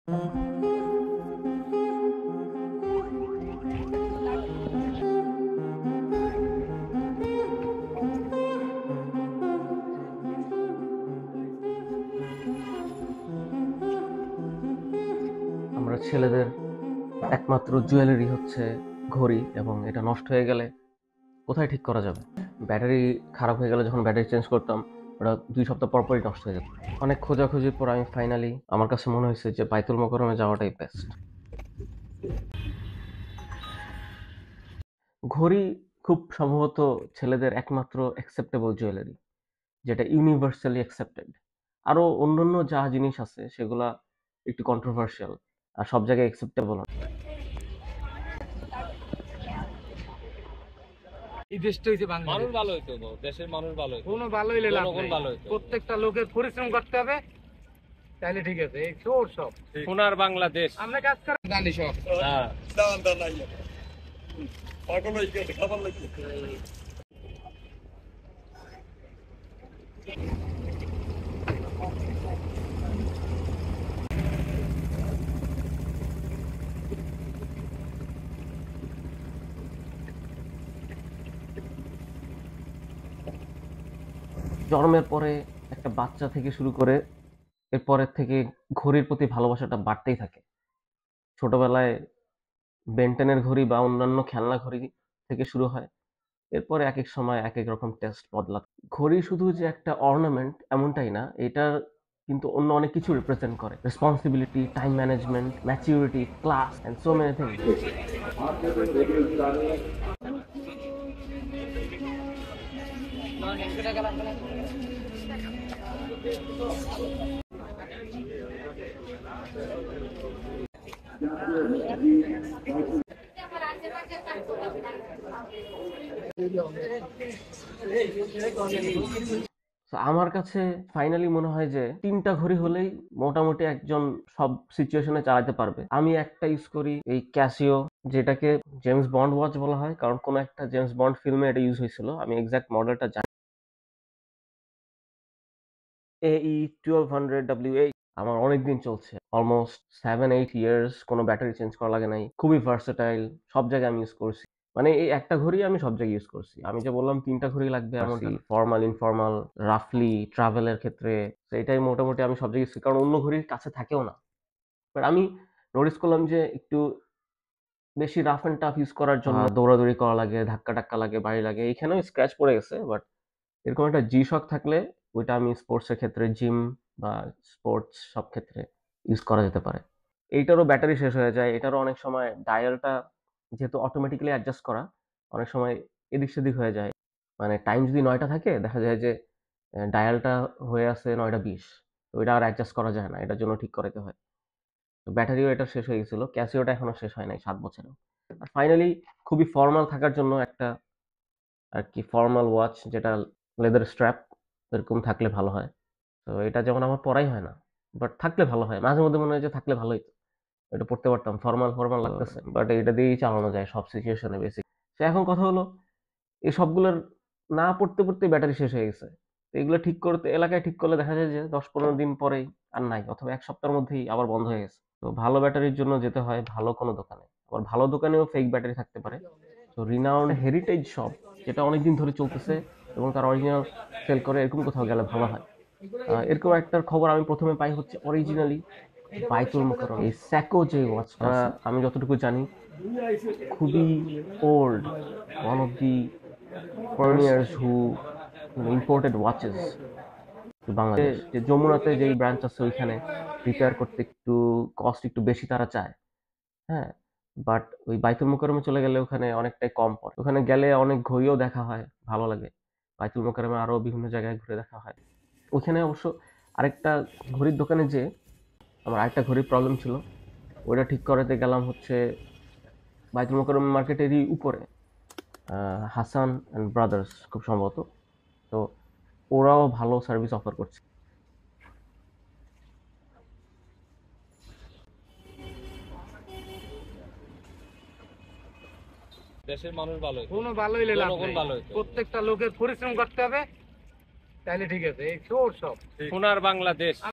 আমরা ছেলেদের একমাত্র জুয়েলারি হচ্ছে ঘড়ি, এবং এটা নষ্ট হয়ে গেলে কোথায় ঠিক করা যাবে? ব্যাটারি খারাপ হয়ে গেলে যখন ব্যাটারি চেঞ্জ করতাম, ওটা 2 সপ্তাহ পর পরই নষ্ট হয়ে যেত। অনেক খোঁজাখুঁজির পর আমি ফাইনালি, আমার কাছে মনে হয়েছে যে বাইতুল মোকাররমে যাওয়াটাই বেস্ট। ঘড়ি খুব সম্ভবত ছেলেদের একমাত্র অ্যাকসেপ্টেবল জুয়েলারি, যেটা ইউনিভার্সালি অ্যাকসেপ্টেড। আরো অন্যান্য যা জিনিস আছে সেগুলা একটু কন্ট্রোভার্সিয়াল আর সব জায়গায় অ্যাকসেপ্টেবল না। এই দেশটা হইছে বাংলাদেশ। মানুষ ভালো হইতো, দেশের মানুষ ভালো হইতো, কোনো ভালো হইলে লাভ জনগণ নাই। ভালো হইতো। প্রত্যেকটা লোকের পরিশ্রম করতে হবে, তাহলে ঠিক আছে। এই চোর সব সোনার বাংলাদেশ আমরা কাজ করে জানি সব। হ্যাঁ। জন্মের পরে একটা বাচ্চা থেকে শুরু করে এরপরের থেকে ঘড়ির প্রতি ভালোবাসাটা বাড়তেই থাকে। ছোটবেলায় বেন্টেনের ঘড়ি বা অন্যান্য খেলনা ঘড়ি থেকে শুরু হয়, এরপরে এক এক সময় এক এক রকম টেস্ট বদলা। ঘড়ি শুধু যে একটা অর্নামেন্ট এমনটাই না, এটার কিন্তু অন্য অনেক কিছু রিপ্রেজেন্ট করে: responsibility, time management, maturity, class and so many things. তো আমার কাছে ফাইনালি মনে হয় যে 3টা ঘড়ি হলেই মোটামুটি একজন সব সিচুয়েশনে চালাতে পারবে। আমি একটা ইউজ করি, এই ক্যাসিও, যেটাকে জেমস বন্ড ওয়াচ বলা হয়, কারণ কোন একটা জেমস বন্ড ফিল্মে এটা ইউজ হয়েছিল। আমি এক্সাক্ট মডেলটা জানি। AE 1200 WA আমার অনেকদিন চলছে, অলমোস্ট 7-8 ইয়ার্স। কোনো ব্যাটারি চেঞ্জ করা লাগে নাই, খুবই ভার্সেটাইল, সব জায়গায় আমি ইউজ করছি। মানে এই একটা ঘড়ি আমি সব জায়গায় ইউজ করছি। আমি যে বললাম 3টা ঘড়ি লাগবে এমনটা, ফর্মাল ইনফর্মাল রাফলি ট্রাভেলের ক্ষেত্রে এটাই মোটামুটি আমি সব জায়গায় ইউজ করি, কারণ অন্য ঘড়ির কাছে থাকেও না। বাট আমি নোটিস করলাম যে একটু বেশি রাফ অ্যান্ড টাফ ইউজ করার জন্য দৌড়াদৌড়ি করা লাগে, ধাক্কা টাক্কা লাগে, বাড়ি লাগে, এইখানেও স্ক্র্যাচ পড়ে গেছে। বাট এরকম একটা জি শক থাকলে ওইটা আমি স্পোর্টসের ক্ষেত্রে, জিম বা স্পোর্টস সব ক্ষেত্রে ইউজ করা যেতে পারে। এইটারও ব্যাটারি শেষ হয়ে যায়, এটারও অনেক সময় ডায়ালটা যেহেতু অটোমেটিক্যালি অ্যাডজাস্ট করা, অনেক সময় এদিক সেদিক হয়ে যায়। মানে টাইম যদি 9টা থাকে, দেখা যায় যে ডায়ালটা হয়ে আছে 9টা 20, তো ওইটা আর অ্যাডজাস্ট করা যায় না, এটার জন্য ঠিক করাতে হয়। তো ব্যাটারিও এটা শেষ হয়ে গেছিল, ক্যাসিওটা এখনো শেষ হয় নাই 7 বছরেও। আর ফাইনালি খুবই ফর্মাল থাকার জন্য একটা আর কি ফর্মাল ওয়াচ, যেটা লেদার স্ট্র্যাপ এরকম থাকলে ভালো হয়। তো এটা যেমন আমার পরাই হয় না, বাট থাকলে ভালো হয়। মাঝে মধ্যে মনে হয় যে থাকলে ভালোই, তো এটা পড়তে পারতাম, ফর্মাল ফর্মাল লাগতেছে, বাট এটা দিয়েই চালানো যায় সব সিচুয়েশনে বেসিক। তো এখন কথা হলো, এই সবগুলোর না পড়তে পড়তে ব্যাটারি শেষ হয়ে গেছে। তো এগুলো ঠিক করতে এলাকায় ঠিক করলে দেখা যায় যে 10-15 দিন পরেই আর নাই, অথবা 1 সপ্তাহের মধ্যেই আবার বন্ধ হয়ে গেছে। তো ভালো ব্যাটারির জন্য যেতে হয় ভালো কোনো দোকানে। আবার ভালো দোকানেও ফেক ব্যাটারি থাকতে পারে। তো রিনাউন্ড হেরিটেজ শপ, যেটা অনেকদিন ধরে চলতেছে এবং তার অরিজিনাল সেল করে, এরকম কোথাও গেলে ভালো হয়। এরকম একটা খবর আমি প্রথমে পাই হচ্ছে অরিজিনালি বাইতুল মোকাররম, এই স্যাকো যে ওয়াচটা, আমি যতটুকু জানি খুবই old, one of the pioneers who imported watches to Bangladesh. যে যমুনাতে যেই ব্রাঞ্চ আছে ওইখানে রিপেয়ার করতে একটু কস্ট একটু বেশি তারা চায়, হ্যাঁ। বাট ওই বাইতুল মোকাররমে চলে গেলে ওখানে অনেকটাই কম পড়ে। ওখানে গেলে অনেক ঘড়িও দেখা হয়, ভালো লাগে। বাইতুল মোকাররমে আরো বিভিন্ন জায়গায় ঘুরে দেখা হয়। ওখানে অবশ্য আরেকটা ঘড়ির দোকানে যে আমার আরেকটা ঘড়ির প্রবলেম ছিল, ওইটা ঠিক করাতে গেলাম হচ্ছে বাইতুল মোকাররম মার্কেটেরই উপরে, হাসান অ্যান্ড ব্রাদার্স খুব সম্ভবত। তো ওরাও ভালো সার্ভিস অফার করছে। দেশের মানুষ ভালো হইতো, কোনো ভালো হইলে লাভ জনগণ নাই। ভালো হইতো। প্রত্যেকটা লোকের পরিশ্রম করতে হবে, তাহলে ঠিক আছে। এই চোর সব সোনার বাংলাদেশ।